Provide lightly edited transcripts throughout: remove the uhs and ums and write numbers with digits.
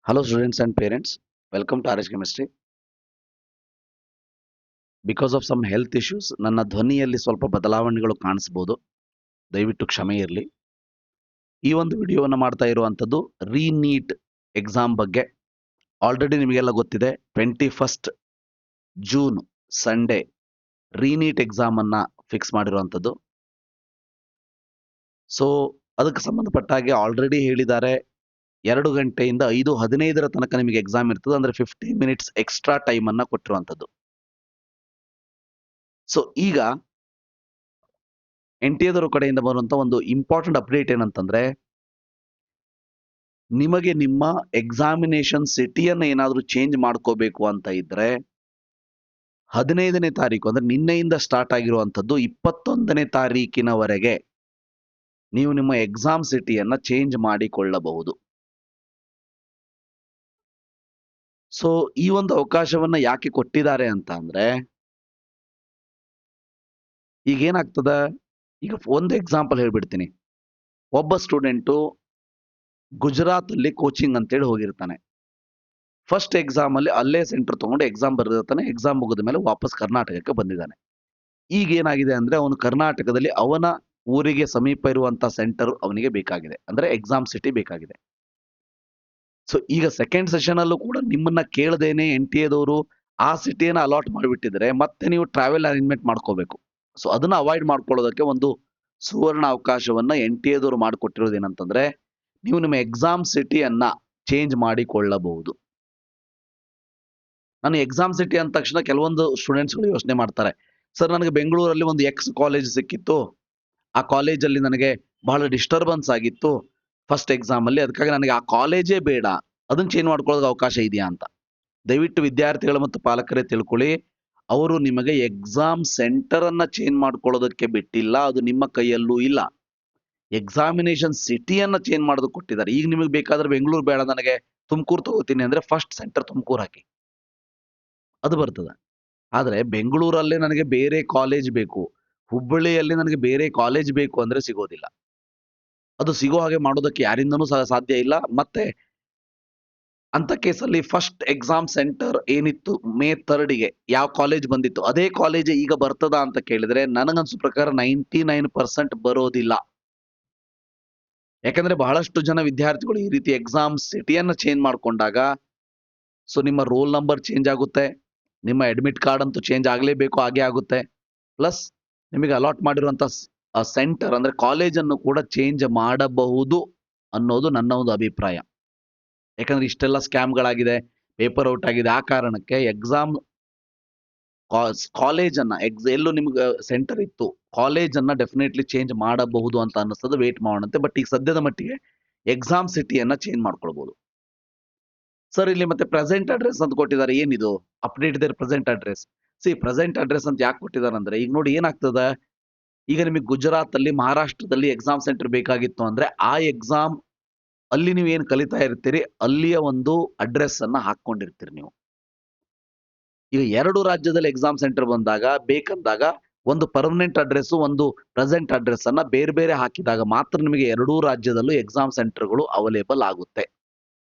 Hello students and parents, welcome to RH Chemistry. Because of some health issues, ನನ್ನ ಧ್ವನಿಯಲ್ಲಿ ಸ್ವಲ್ಪ ಬದಲಾವಣೆಗಳು ಕಾಣಿಸಬಹುದು. ದಯವಿಟ್ಟು ಕ್ಷಮೆ ಇರಲಿ. ಈ ಒಂದು ವಿಡಿಯೋವನ್ನು ಮಾಡ್ತಾ ಇರುವಂಥದ್ದು ರೀನೀಟ್ ಎಕ್ಸಾಮ್ ಬಗ್ಗೆ. ಆಲ್ರೆಡಿ ನಿಮಗೆಲ್ಲ ಗೊತ್ತಿದೆ 21 ಜೂನ್ ಸಂಡೇ ರೀನೀಟ್ ಎಕ್ಸಾಮ್ ಅನ್ನ ಫಿಕ್ಸ್ ಮಾಡಿರುವಂಥದ್ದು. ಸೊ ಅದಕ್ಕೆ ಸಂಬಂಧಪಟ್ಟ ಹಾಗೆ ಆಲ್ರೆಡಿ ಹೇಳಿದ್ದಾರೆ 2 ಗಂಟೆಯಿಂದ 5:15 ತನಕ ನಿಮಗೆ ಎಕ್ಸಾಮ್ ಇರ್ತದೆ. ಅಂದ್ರೆ 15 ಮಿನಿಟ್ಸ್ ಎಕ್ಸ್ಟ್ರಾ ಟೈಮ್ ಅನ್ನ ಕೊಟ್ಟಿರುವಂಥದ್ದು. ಸೊ ಈಗ NTA ಕಡೆಯಿಂದ ಬರುವಂತ ಒಂದು ಇಂಪಾರ್ಟೆಂಟ್ ಅಪ್ಡೇಟ್ ಏನಂತಂದ್ರೆ, ನಿಮಗೆ ನಿಮ್ಮ ಎಕ್ಸಾಮಿನೇಷನ್ ಸಿಟಿಯನ್ನು ಏನಾದರೂ ಚೇಂಜ್ ಮಾಡ್ಕೋಬೇಕು ಅಂತ ಇದ್ರೆ 15ನೇ ತಾರೀಕು ಅಂದ್ರೆ ನಿನ್ನೆಯಿಂದ ಸ್ಟಾರ್ಟ್ ಆಗಿರುವಂಥದ್ದು 21ನೇ ತಾರೀಕಿನವರೆಗೆ ನೀವು ನಿಮ್ಮ ಎಕ್ಸಾಮ್ ಸಿಟಿಯನ್ನ ಚೇಂಜ್ ಮಾಡಿಕೊಳ್ಳಬಹುದು. ಸೊ ಈ ಒಂದು ಅವಕಾಶವನ್ನ ಯಾಕೆ ಕೊಟ್ಟಿದ್ದಾರೆ ಅಂತ ಅಂದ್ರೆ, ಈಗ ಏನಾಗ್ತದ, ಈಗ ಒಂದು ಎಕ್ಸಾಂಪಲ್ ಹೇಳ್ಬಿಡ್ತೀನಿ. ಒಬ್ಬ ಸ್ಟೂಡೆಂಟು ಗುಜರಾತ್ ಅಲ್ಲಿ ಕೋಚಿಂಗ್ ಅಂತೇಳಿ ಹೋಗಿರ್ತಾನೆ. ಫಸ್ಟ್ ಎಕ್ಸಾಮ್ ಅಲ್ಲಿ ಅಲ್ಲೇ ಸೆಂಟರ್ ತಗೊಂಡು ಎಕ್ಸಾಮ್ ಬರೆದಿರ್ತಾನೆ. ಎಕ್ಸಾಮ್ ಮುಗಿದ ಮೇಲೆ ವಾಪಸ್ ಕರ್ನಾಟಕಕ್ಕೆ ಬಂದಿದ್ದಾನೆ. ಈಗ ಏನಾಗಿದೆ ಅಂದ್ರೆ, ಅವನು ಕರ್ನಾಟಕದಲ್ಲಿ ಅವನ ಊರಿಗೆ ಸಮೀಪ ಇರುವಂತ ಸೆಂಟರ್ ಅವನಿಗೆ ಬೇಕಾಗಿದೆ, ಅಂದ್ರೆ ಎಕ್ಸಾಮ್ ಸಿಟಿ ಬೇಕಾಗಿದೆ. ಸೊ ಈಗ ಸೆಕೆಂಡ್ ಸೆಷನ್ ಅಲ್ಲೂ ಕೂಡ ನಿಮ್ಮನ್ನ ಕೇಳದೇನೆ NTA ಆ ಸಿಟಿಯನ್ನು ಅಲಾಟ್ ಮಾಡಿಬಿಟ್ಟಿದ್ರೆ ಮತ್ತೆ ನೀವು ಟ್ರಾವೆಲ್ ಅರೇಂಜ್ಮೆಂಟ್ ಮಾಡ್ಕೋಬೇಕು. ಸೊ ಅದನ್ನ ಅವಾಯ್ಡ್ ಮಾಡ್ಕೊಳ್ಳೋದಕ್ಕೆ ಒಂದು ಸುವರ್ಣ ಅವಕಾಶವನ್ನ NTA ಮಾಡಿಕೊಟ್ಟಿರೋದು ಏನಂತಂದ್ರೆ, ನೀವು ನಿಮ್ಮ ಎಕ್ಸಾಮ್ ಸಿಟಿಯನ್ನ ಚೇಂಜ್ ಮಾಡಿಕೊಳ್ಳಬಹುದು. ನಾನು ಎಕ್ಸಾಮ್ ಸಿಟಿ ಅಂದ ತಕ್ಷಣ ಕೆಲವೊಂದು ಸ್ಟೂಡೆಂಟ್ಸ್ಗಳು ಯೋಚನೆ ಮಾಡ್ತಾರೆ, ಸರ್ ನನಗೆ ಬೆಂಗಳೂರಲ್ಲಿ ಒಂದು ಎಕ್ಸ್ ಕಾಲೇಜ್ ಸಿಕ್ಕಿತ್ತು, ಆ ಕಾಲೇಜಲ್ಲಿ ನನಗೆ ಬಹಳ ಡಿಸ್ಟರ್ಬೆನ್ಸ್ ಆಗಿತ್ತು ಫಸ್ಟ್ ಎಕ್ಸಾಮ್ ಅಲ್ಲಿ, ಅದಕ್ಕಾಗಿ ನನಗೆ ಆ ಕಾಲೇಜೇ ಬೇಡ, ಅದನ್ನ ಚೇಂಜ್ ಮಾಡ್ಕೊಳ್ಳೋಕೆ ಅವಕಾಶ ಇದೆಯಾ ಅಂತ. ದಯವಿಟ್ಟು ವಿದ್ಯಾರ್ಥಿಗಳು ಮತ್ತು ಪಾಲಕರೇ ತಿಳ್ಕೊಳ್ಳಿ, ಅವರು ನಿಮಗೆ ಎಕ್ಸಾಮ್ ಸೆಂಟರ್ ಅನ್ನ ಚೇಂಜ್ ಮಾಡ್ಕೊಳ್ಳೋದಕ್ಕೆ ಬಿಟ್ಟಿಲ್ಲ, ಅದು ನಿಮ್ಮ ಕೈಯಲ್ಲೂ ಇಲ್ಲ. ಎಕ್ಸಾಮಿನೇಷನ್ ಸಿಟಿಯನ್ನ ಚೇಂಜ್ ಮಾಡೋದಕ್ಕೆ ಕೊಟ್ಟಿದ್ದಾರೆ. ಈಗ ನಿಮಗೆ ಬೇಕಾದ್ರೆ ಬೆಂಗಳೂರು ಬೇಡ, ನನಗೆ ತುಮಕೂರು ತಗೋತೀನಿ ಅಂದ್ರೆ ಫಸ್ಟ್ ಸೆಂಟರ್ ತುಮಕೂರು ಹಾಕಿ, ಅದು ಬರ್ತದೆ. ಆದ್ರೆ ಬೆಂಗಳೂರಲ್ಲೇ ನನಗೆ ಬೇರೆ ಕಾಲೇಜ್ ಬೇಕು, ಹುಬ್ಬಳ್ಳಿಯಲ್ಲಿ ನನಗೆ ಬೇರೆ ಕಾಲೇಜ್ ಬೇಕು ಅಂದ್ರೆ ಸಿಗೋದಿಲ್ಲ. ಅದು ಸಿಗೋ ಹಾಗೆ ಮಾಡೋದಕ್ಕೆ ಯಾರಿಂದನೂ ಸಾಧ್ಯ ಇಲ್ಲ. ಮತ್ತೆ ಅಂತ ಕೇಸಲ್ಲಿ ಫಸ್ಟ್ ಎಕ್ಸಾಮ್ ಸೆಂಟರ್ ಏನಿತ್ತು ಮೇ 3ಗೆ ಯಾವ ಕಾಲೇಜ್ ಬಂದಿತ್ತು ಅದೇ ಕಾಲೇಜ್ ಈಗ ಬರ್ತದ ಅಂತ ಕೇಳಿದ್ರೆ ನನಗನ್ಸೋ ಪ್ರಕಾರ 99% ಬರೋದಿಲ್ಲ. ಯಾಕಂದ್ರೆ ಬಹಳಷ್ಟು ಜನ ವಿದ್ಯಾರ್ಥಿಗಳು ಈ ರೀತಿ ಎಕ್ಸಾಮ್ ಸಿಟಿಯನ್ನ ಚೇಂಜ್ ಮಾಡ್ಕೊಂಡಾಗ, ಸೊ ನಿಮ್ಮ ರೋಲ್ ನಂಬರ್ ಚೇಂಜ್ ಆಗುತ್ತೆ, ನಿಮ್ಮ ಅಡ್ಮಿಟ್ ಕಾರ್ಡ್ ಅಂತೂ ಚೇಂಜ್ ಆಗಲೇಬೇಕು, ಹಾಗೆ ಆಗುತ್ತೆ. ಪ್ಲಸ್ ನಿಮಗೆ ಅಲಾಟ್ ಮಾಡಿರುವಂತ ಸೆಂಟರ್ ಅಂದ್ರೆ ಕಾಲೇಜ್ ಅನ್ನು ಕೂಡ ಚೇಂಜ್ ಮಾಡಬಹುದು ಅನ್ನೋದು ನನ್ನ ಒಂದು ಅಭಿಪ್ರಾಯ. ಯಾಕಂದ್ರೆ ಇಷ್ಟೆಲ್ಲ ಸ್ಕ್ಯಾಮ್ಗಳಾಗಿದೆ, ಪೇಪರ್ ಔಟ್ ಆಗಿದೆ. ಆ ಕಾರಣಕ್ಕೆ ಎಕ್ಸಾಮ್ ಕಾಲೇಜ್ ಅನ್ನ ಎಲ್ಲೂ ನಿಮ್ಗೆ ಸೆಂಟರ್ ಇತ್ತು, ಕಾಲೇಜ್ ಅನ್ನ ಡೆಫಿನೆಟ್ಲಿ ಚೇಂಜ್ ಮಾಡಬಹುದು ಅಂತ ಅನ್ನಿಸ್ತದೆ. ವೇಟ್ ಮಾಡೋಣಂತೆ. ಬಟ್ ಈಗ ಸದ್ಯದ ಮಟ್ಟಿಗೆ ಎಕ್ಸಾಮ್ ಸಿಟಿಯನ್ನ ಚೇಂಜ್ ಮಾಡ್ಕೊಳ್ಬಹುದು. ಸರ್ ಇಲ್ಲಿ ಮತ್ತೆ ಪ್ರೆಸೆಂಟ್ ಅಡ್ರೆಸ್ ಅಂತ ಕೊಟ್ಟಿದ್ದಾರೆ, ಏನಿದು update their present address? Present address ಅಂತ ಯಾಕೆ ಕೊಟ್ಟಿದ್ದಾರೆ ಅಂದ್ರೆ, ಈಗ ನೋಡಿ ಏನಾಗ್ತದ, ಈಗ ನಿಮಗೆ ಗುಜರಾತ್ ಅಲ್ಲಿ ಮಹಾರಾಷ್ಟ್ರದಲ್ಲಿ ಎಕ್ಸಾಮ್ ಸೆಂಟರ್ ಬೇಕಾಗಿತ್ತು ಅಂದ್ರೆ ಆ ಎಕ್ಸಾಮ್ ಅಲ್ಲಿ ನೀವು ಏನು ಕಲಿತಾ ಇರ್ತೀರಿ ಅಲ್ಲಿಯ ಒಂದು ಅಡ್ರೆಸ್ ಅನ್ನ ಹಾಕೊಂಡಿರ್ತೀರಿ ನೀವು. ಈಗ 2 ರಾಜ್ಯದಲ್ಲಿ ಎಕ್ಸಾಮ್ ಸೆಂಟರ್ ಬಂದಾಗ ಬೇಕಂದಾಗ ಒಂದು ಪರ್ಮನೆಂಟ್ ಅಡ್ರೆಸ್, ಒಂದು ಪ್ರೆಸೆಂಟ್ ಅಡ್ರೆಸ್ ಅನ್ನ ಬೇರೆ ಬೇರೆ ಹಾಕಿದಾಗ ಮಾತ್ರ ನಿಮಗೆ 2 ರಾಜ್ಯದಲ್ಲೂ ಎಕ್ಸಾಮ್ ಸೆಂಟರ್ಗಳು ಅವೈಲೇಬಲ್ ಆಗುತ್ತೆ.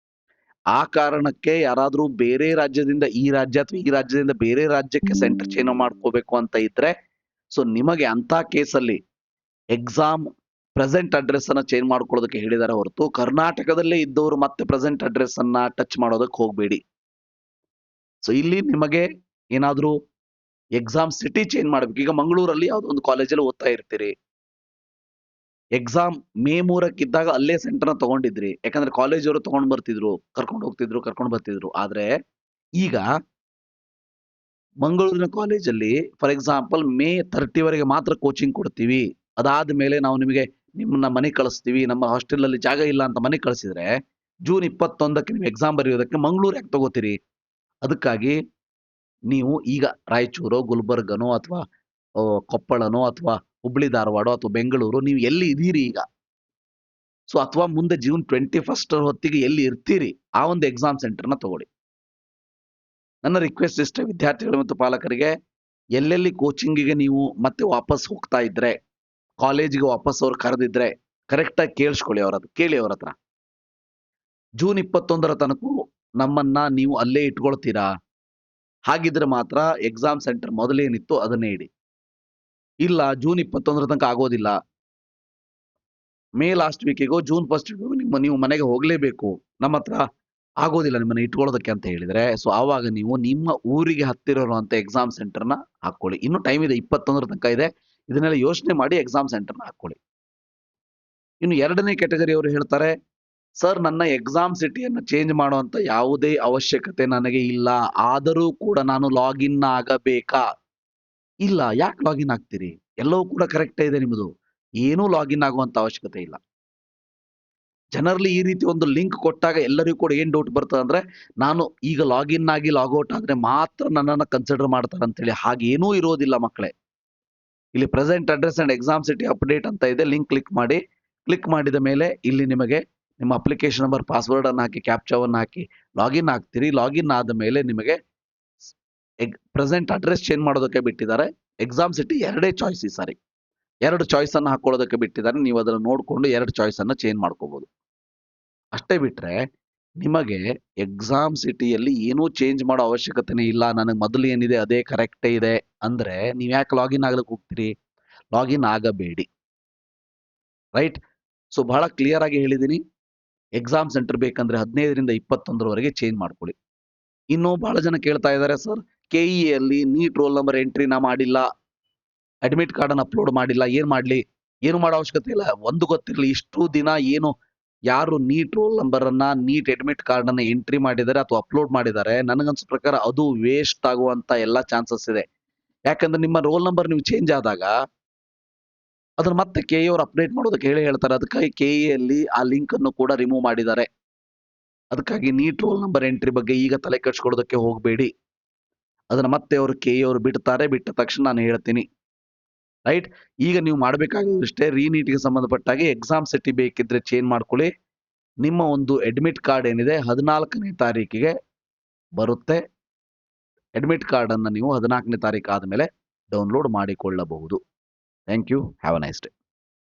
ಆ ಕಾರಣಕ್ಕೆ ಯಾರಾದ್ರೂ ಬೇರೆ ರಾಜ್ಯದಿಂದ ಈ ರಾಜ್ಯ ಅಥವಾ ಈ ರಾಜ್ಯದಿಂದ ಬೇರೆ ರಾಜ್ಯಕ್ಕೆ ಸೆಂಟರ್ ಚೇಂಜ್ ಮಾಡ್ಕೋಬೇಕು ಅಂತ ಇದ್ರೆ, ಸೊ ನಿಮಗೆ ಅಂತ ಕೇಸಲ್ಲಿ ಎಕ್ಸಾಮ್ ಪ್ರೆಸೆಂಟ್ ಅಡ್ರೆಸ್ ಅನ್ನ ಚೇಂಜ್ ಮಾಡ್ಕೊಳ್ಳೋದಕ್ಕೆ ಹೇಳಿದಾರೆ ಹೊರತು ಕರ್ನಾಟಕದಲ್ಲೇ ಇದ್ದವರು ಮತ್ತೆ ಪ್ರೆಸೆಂಟ್ ಅಡ್ರೆಸ್ ಅನ್ನ ಟಚ್ ಮಾಡೋದಕ್ಕೆ ಹೋಗಬೇಡಿ. ಸೊ ಇಲ್ಲಿ ನಿಮಗೆ ಏನಾದ್ರೂ ಎಕ್ಸಾಮ್ ಸಿಟಿ ಚೇಂಜ್ ಮಾಡ್ಬೇಕು, ಈಗ ಮಂಗಳೂರಲ್ಲಿ ಯಾವ್ದೋ ಒಂದು ಕಾಲೇಜಲ್ಲಿ ಓದ್ತಾ ಇರ್ತೀರಿ, ಎಕ್ಸಾಮ್ ಮೇ 3ಕ್ಕಿದ್ದಾಗ ಅಲ್ಲೇ ಸೆಂಟರ್ನ ತಗೊಂಡಿದ್ರಿ, ಯಾಕಂದ್ರೆ ಕಾಲೇಜವರು ತಗೊಂಡ್ ಬರ್ತಿದ್ರು, ಕರ್ಕೊಂಡು ಬರ್ತಿದ್ರು. ಆದ್ರೆ ಈಗ ಮಂಗಳೂರಿನ ಕಾಲೇಜಲ್ಲಿ ಫಾರ್ ಎಕ್ಸಾಂಪಲ್ ಮೇ 30ವರೆಗೆ ಮಾತ್ರ ಕೋಚಿಂಗ್ ಕೊಡ್ತೀವಿ, ಅದಾದ ಮೇಲೆ ನಾವು ನಿಮಗೆ ನಿಮ್ಮನ್ನ ಮನೆ ಕಳಿಸ್ತೀವಿ, ನಮ್ಮ ಹಾಸ್ಟೆಲ್ ಅಲ್ಲಿ ಜಾಗ ಇಲ್ಲ ಅಂತ ಮನೆ ಕಳಿಸಿದ್ರೆ ಜೂನ್ 21ಕ್ಕೆ ನೀವು ಎಕ್ಸಾಮ್ ಬರೆಯೋದಕ್ಕೆ ಮಂಗಳೂರು ಯಾಕೆ ತಗೋತೀರಿ? ಅದಕ್ಕಾಗಿ ನೀವು ಈಗ ರಾಯಚೂರೋ ಗುಲ್ಬರ್ಗನೋ ಅಥವಾ ಕೊಪ್ಪಳನೋ ಅಥವಾ ಹುಬ್ಳಿ ಧಾರವಾಡ ಅಥವಾ ಬೆಂಗಳೂರು ನೀವು ಎಲ್ಲಿ ಇದೀರಿ ಈಗ, ಸೊ ಅಥವಾ ಮುಂದೆ ಜೂನ್ 21 ಹೊತ್ತಿಗೆ ಎಲ್ಲಿ ಇರ್ತೀರಿ ಆ ಒಂದು ಎಕ್ಸಾಮ್ ಸೆಂಟರ್ನ ತಗೊಳ್ಳಿ. ನನ್ನ ರಿಕ್ವೆಸ್ಟ್ ಇಷ್ಟೇ ವಿದ್ಯಾರ್ಥಿಗಳು ಮತ್ತು ಪಾಲಕರಿಗೆ, ಎಲ್ಲೆಲ್ಲಿ ಕೋಚಿಂಗಿಗೆ ನೀವು ಮತ್ತೆ ವಾಪಸ್ ಹೋಗ್ತಾ ಇದ್ರೆ, ಕಾಲೇಜಿಗೆ ವಾಪಸ್ ಅವ್ರು ಕರೆದಿದ್ರೆ ಕರೆಕ್ಟಾಗಿ ಕೇಳಿಸ್ಕೊಳ್ಳಿ, ಕೇಳಿ ಅವ್ರ ಹತ್ರ. ಜೂನ್ 21ರ ತನಕ ನಮ್ಮನ್ನ ನೀವು ಅಲ್ಲೇ ಇಟ್ಕೊಳ್ತೀರಾ? ಹಾಗಿದ್ರೆ ಮಾತ್ರ ಎಕ್ಸಾಮ್ ಸೆಂಟರ್ ಮೊದಲೇನಿತ್ತು ಅದನ್ನೇ ಇಡಿ. ಇಲ್ಲ ಜೂನ್ 21ರ ತನಕ ಆಗೋದಿಲ್ಲ. ಮೇ ಲಾಸ್ಟ್ ವೀಕಿಗೋ ಜೂನ್ ಫಸ್ಟ್ ವೀಕಿಗೋ ನೀವು ಮನೆಗೆ ಹೋಗ್ಲೇಬೇಕು. ನಮ್ಮ ಹತ್ರ ಆಗೋದಿಲ್ಲ ನಿಮ್ಮನ್ನ ಇಟ್ಕೊಳ್ಳೋದಕ್ಕೆ ಅಂತ ಹೇಳಿದ್ರೆ, ಸೊ ಆವಾಗ ನೀವು ನಿಮ್ಮ ಊರಿಗೆ ಹತ್ತಿರ ಇರುವಂತ ಎಕ್ಸಾಮ್ ಸೆಂಟರ್‌ನ ಹಾಕ್ಕೊಳ್ಳಿ. ಇನ್ನೂ ಟೈಮ್ ಇದೆ, 21ರ ತನಕ ಇದೆ. ಇದನ್ನೆಲ್ಲ ಯೋಚನೆ ಮಾಡಿ ಎಕ್ಸಾಮ್ ಸೆಂಟರ್‌ನ ಹಾಕ್ಕೊಳ್ಳಿ. ಇನ್ನು 2ನೇ ಕ್ಯಾಟಗರಿ ಅವರು ಹೇಳ್ತಾರೆ, ಸರ್ ನನ್ನ ಎಕ್ಸಾಮ್ ಸಿಟಿಯನ್ನು ಚೇಂಜ್ ಮಾಡುವಂತ ಯಾವುದೇ ಅವಶ್ಯಕತೆ ನನಗೆ ಇಲ್ಲ. ಆದರೂ ಕೂಡ ನಾನು ಲಾಗಿನ್ ಆಗಬೇಕಾ? ಇಲ್ಲ. ಯಾಕೆ ಲಾಗಿನ್ ಆಗ್ತೀರಿ? ಎಲ್ಲವೂ ಕೂಡ ಕರೆಕ್ಟೇ ಇದೆ ನಿಮ್ಮದು. ಏನೂ ಲಾಗಿನ್ ಆಗುವಂತ ಅವಶ್ಯಕತೆ ಇಲ್ಲ. ಜನರಲಿ ಈ ರೀತಿ ಒಂದು ಲಿಂಕ್ ಕೊಟ್ಟಾಗ ಎಲ್ಲರಿಗೂ ಕೂಡ ಏನ್ ಡೌಟ್ ಬರ್ತದಂದ್ರೆ, ನಾನು ಈಗ ಲಾಗಿನ್ ಆಗಿ ಲಾಗೌಟ್ ಆದ್ರೆ ಮಾತ್ರ ನನ್ನನ್ನ ಕನ್ಸಿಡರ್ ಮಾಡ್ತಾರಂತೇಳಿ. ಹಾಗೇನೂ ಇರೋದಿಲ್ಲ ಮಕ್ಕಳೇ. ಇಲ್ಲಿ present address and exam city update ಅಂತ ಇದೆ. ಲಿಂಕ್ ಕ್ಲಿಕ್ ಮಾಡಿ. ಕ್ಲಿಕ್ ಮಾಡಿದ ಮೇಲೆ ಇಲ್ಲಿ ನಿಮಗೆ ನಿಮ್ಮ ಅಪ್ಲಿಕೇಶನ್ ನಂಬರ್, ಪಾಸ್ವರ್ಡ್ ಅನ್ನು ಹಾಕಿ, ಕ್ಯಾಪ್ಚಾವನ್ನು ಹಾಕಿ ಲಾಗಿನ್ ಆಗ್ತೀರಿ. ಲಾಗಿನ್ ಆದ ಮೇಲೆ ನಿಮಗೆ ಪ್ರೆಸೆಂಟ್ ಅಡ್ರೆಸ್ ಚೇಂಜ್ ಮಾಡೋದಕ್ಕೆ ಬಿಟ್ಟಿದ್ದಾರೆ. ಎಕ್ಸಾಮ್ ಸಿಟಿ 2 ಚಾಯ್ಸ್ ಈ ಸಾರಿ. 2 ಚಾಯ್ಸ್ ಅನ್ನು ಹಾಕೊಳ್ಳೋದಕ್ಕೆ ಬಿಟ್ಟಿದ್ದಾರೆ. ನೀವು ಅದನ್ನು ನೋಡಿಕೊಂಡು 2 ಚಾಯ್ಸ್ ಅನ್ನು ಚೇಂಜ್ ಮಾಡ್ಕೋಬಹುದು. ಅಷ್ಟೇ ಬಿಟ್ರೆ ನಿಮಗೆ ಎಕ್ಸಾಮ್ ಸಿಟಿಯಲ್ಲಿ ಏನೂ ಚೇಂಜ್ ಮಾಡೋ ಅವಶ್ಯಕತೆನೇ ಇಲ್ಲ. ನನಗೆ ಮೊದಲು ಏನಿದೆ ಅದೇ ಕರೆಕ್ಟೇ ಇದೆ ಅಂದ್ರೆ ನೀವು ಯಾಕೆ ಲಾಗಿನ್ ಆಗ್ಲಿಕ್ಕೆ ಹೋಗ್ತೀರಿ? ಲಾಗಿನ್ ಆಗಬೇಡಿ. ರೈಟ್? ಸೊ ಬಹಳ ಕ್ಲಿಯರ್ ಆಗಿ ಹೇಳಿದ್ದೀನಿ. ಎಕ್ಸಾಮ್ ಸೆಂಟರ್ ಬೇಕಂದ್ರೆ 15ರಿಂದ 21ರವರೆಗೆ ಚೇಂಜ್ ಮಾಡ್ಕೊಳ್ಳಿ. ಇನ್ನು ಬಹಳ ಜನ ಕೇಳ್ತಾ ಇದ್ದಾರೆ, ಸರ್ ಕೆಇಎಲ್ಲಿ ನೀಟ್ ರೋಲ್ ನಂಬರ್ ಎಂಟ್ರಿನ ಮಾಡಿಲ್ಲ, ಅಡ್ಮಿಟ್ ಕಾರ್ಡ್ ಅನ್ನು ಅಪ್ಲೋಡ್ ಮಾಡಿಲ್ಲ, ಏನ್ ಮಾಡ್ಲಿ? ಏನು ಮಾಡೋ ಅವಶ್ಯಕತೆ ಇಲ್ಲ. ಒಂದು ಗೊತ್ತಿರಲಿ, ಇಷ್ಟು ದಿನ ಏನು ಯಾರು ನೀಟ್ ರೋಲ್ ನಂಬರ್ ಅನ್ನ, ನೀಟ್ ಅಡ್ಮಿಟ್ ಕಾರ್ಡ್ ಅನ್ನ ಎಂಟ್ರಿ ಮಾಡಿದ್ದಾರೆ ಅಥವಾ ಅಪ್ಲೋಡ್ ಮಾಡಿದ್ದಾರೆ, ನನಗನ್ಸೋ ಪ್ರಕಾರ ಅದು ವೇಸ್ಟ್ ಆಗುವಂತ ಎಲ್ಲಾ ಚಾನ್ಸಸ್ ಇದೆ. ಯಾಕಂದ್ರೆ ನಿಮ್ಮ ರೋಲ್ ನಂಬರ್ ನೀವು ಚೇಂಜ್ ಆದಾಗ ಅದನ್ನ ಮತ್ತೆ ಕೆಇ ಅವರು ಅಪ್ಡೇಟ್ ಮಾಡೋದಕ್ಕೆ ಹೇಳ್ತಾರೆ. ಅದಕ್ಕಾಗಿ ಕೆಇಎಲ್ಲಿ ಆ ಲಿಂಕ್ ಅನ್ನು ಕೂಡ ರಿಮೂವ್ ಮಾಡಿದ್ದಾರೆ. ಅದಕ್ಕಾಗಿ ನೀಟ್ ರೋಲ್ ನಂಬರ್ ಎಂಟ್ರಿ ಬಗ್ಗೆ ಈಗ ತಲೆ ಕೆಡಿಸ್ಕೊಳ್ಳೋದಕ್ಕೆ ಹೋಗಬೇಡಿ. ಅದನ್ನ ಮತ್ತೆ ಅವರು ಕೆಇ ಅವರು ಬಿಡ್ತಾರೆ. ಬಿಟ್ಟ ತಕ್ಷಣ ನಾನು ಹೇಳ್ತೀನಿ. ರೈಟ್? ಈಗ ನೀವು ಮಾಡಬೇಕಾಗಿರೋದಿಷ್ಟೇ, ರೀನೀಟ್‌ಗೆ ಸಂಬಂಧಪಟ್ಟಾಗೆ ಎಕ್ಸಾಮ್ ಸಿಟಿ ಬೇಕಿದ್ರೆ ಚೇಂಜ್ ಮಾಡ್ಕೊಳ್ಳಿ. ನಿಮ್ಮ ಒಂದು ಅಡ್ಮಿಟ್ ಕಾರ್ಡ್ ಏನಿದೆ 14ನೇ ತಾರೀಕಿಗೆ ಬರುತ್ತೆ. ಅಡ್ಮಿಟ್ ಕಾರ್ಡ್ ಅನ್ನು ನೀವು 14ನೇ ತಾರೀಕು ಆದಮೇಲೆ ಡೌನ್ಲೋಡ್ ಮಾಡಿಕೊಳ್ಳಬಹುದು. Thank you. Have a nice day.